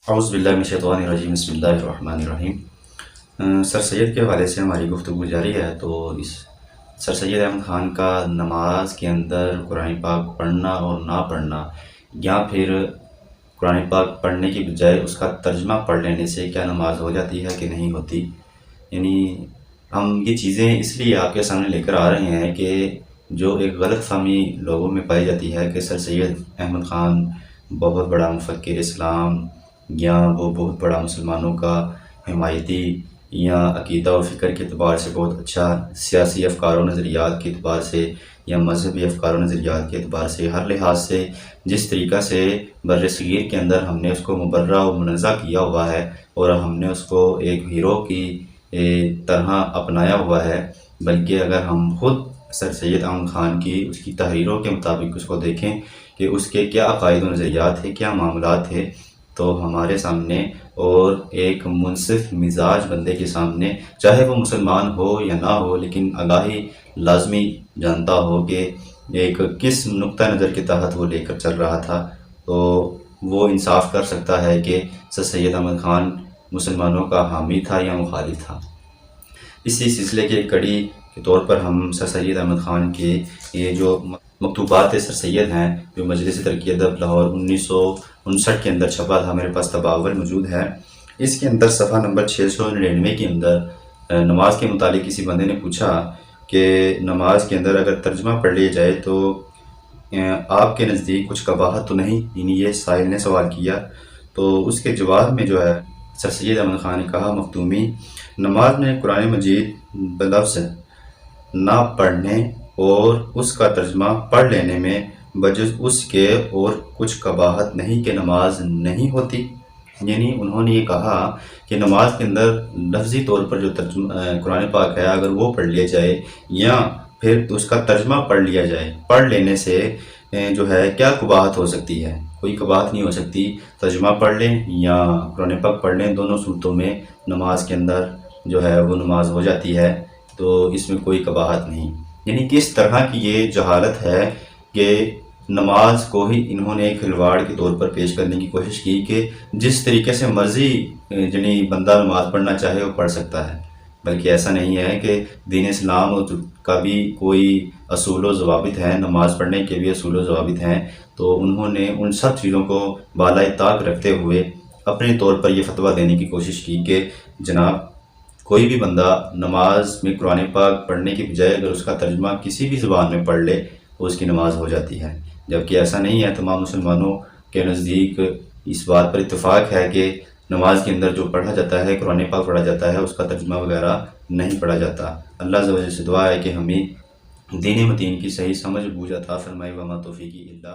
اعوذ باللہ من الشیطان الرجیم، بسم اللہ الرحمن الرحیم۔ سر سید کے حوالے سے ہماری گفتگو جاری ہے۔ تو اس سر سید احمد خان کا نماز کے اندر قرآن پاک پڑھنا اور نہ پڑھنا، یا پھر قرآن پاک پڑھنے کی بجائے اس کا ترجمہ پڑھ لینے سے کیا نماز ہو جاتی ہے کہ نہیں ہوتی، یعنی ہم یہ چیزیں اس لیے آپ کے سامنے لے کر آ رہے ہیں کہ جو ایک غلط فہمی لوگوں میں پائی جاتی ہے کہ سر سید احمد خان بہت بڑا مفکر اسلام، یا وہ بہت بڑا مسلمانوں کا حمایتی، یا عقیدہ و فکر کے اعتبار سے بہت اچھا، سیاسی افکار و نظریات کے اعتبار سے یا مذہبی افکار و نظریات کے اعتبار سے، ہر لحاظ سے جس طریقہ سے بر صغیر کے اندر ہم نے اس کو مبرہ و منزہ کیا ہوا ہے اور ہم نے اس کو ایک ہیرو کی طرح اپنایا ہوا ہے، بلکہ اگر ہم خود سر سید احمد خان کی اس کی تحریروں کے مطابق اس کو دیکھیں کہ اس کے کیا عقائد و نظریات تھے، کیا معاملات تھے، تو ہمارے سامنے اور ایک منصف مزاج بندے کے سامنے، چاہے وہ مسلمان ہو یا نہ ہو، لیکن آگاہی لازمی جانتا ہو کہ ایک کس نقطہ نظر کے تحت وہ لے کر چل رہا تھا، تو وہ انصاف کر سکتا ہے کہ سر سید احمد خان مسلمانوں کا حامی تھا یا مخالف تھا۔ اسی سلسلے کے کڑی کے طور پر ہم سر سید احمد خان کے یہ جو مکتوبات سر سید ہیں، جو مجلس ترقی ادب لاہور 1959 کے اندر چھپا تھا، میرے پاس تباول موجود ہے۔ اس کے اندر صفحہ نمبر 699 کے اندر نماز کے متعلق کسی بندے نے پوچھا کہ نماز کے اندر اگر ترجمہ پڑھ لیا جائے تو آپ کے نزدیک کچھ قباحت تو نہیں، یعنی یہ سائل نے سوال کیا۔ تو اس کے جواب میں جو ہے سر سید احمد خان نے کہا، مختومی، نماز میں قرآن مجید بلفظ نہ پڑھنے اور اس کا ترجمہ پڑھ لینے میں بجز اس کے اور کچھ قباحت نہیں کہ نماز نہیں ہوتی۔ یعنی انہوں نے یہ کہا کہ نماز کے اندر لفظی طور پر جو ترجمہ قرآن پاک ہے اگر وہ پڑھ لیا جائے یا پھر اس کا ترجمہ پڑھ لیا جائے، پڑھ لینے سے جو ہے کیا قباحت ہو سکتی ہے؟ کوئی قباحت نہیں ہو سکتی۔ ترجمہ پڑھ لیں یا قرآن پاک پڑھ لیں، دونوں صورتوں میں نماز کے اندر جو ہے وہ نماز ہو جاتی ہے، تو اس میں کوئی قباحت نہیں۔ یعنی کس طرح کی یہ جہالت ہے کہ نماز کو ہی انہوں نے کھلواڑ کے طور پر پیش کرنے کی کوشش کی کہ جس طریقے سے مرضی یعنی بندہ نماز پڑھنا چاہے وہ پڑھ سکتا ہے، بلکہ ایسا نہیں ہے کہ دین اسلام کا بھی کوئی اصول و ضوابط ہیں، نماز پڑھنے کے بھی اصول و ضوابط ہیں۔ تو انہوں نے ان سب چیزوں کو بالائے طاق رکھتے ہوئے اپنے طور پر یہ فتویٰ دینے کی کوشش کی کہ جناب کوئی بھی بندہ نماز میں قرآن پاک پڑھنے کی بجائے اگر اس کا ترجمہ کسی بھی زبان میں پڑھ لے تو اس کی نماز ہو جاتی ہے، جبکہ ایسا نہیں ہے۔ تمام مسلمانوں کے نزدیک اس بات پر اتفاق ہے کہ نماز کے اندر جو پڑھا جاتا ہے، قرآن پاک پڑھا جاتا ہے، اس کا ترجمہ وغیرہ نہیں پڑھا جاتا۔ اللہ عز و جل سے دعا ہے کہ ہمیں دین متین کی صحیح سمجھ بوجھ عطا فرمائے، وما توفیقی الا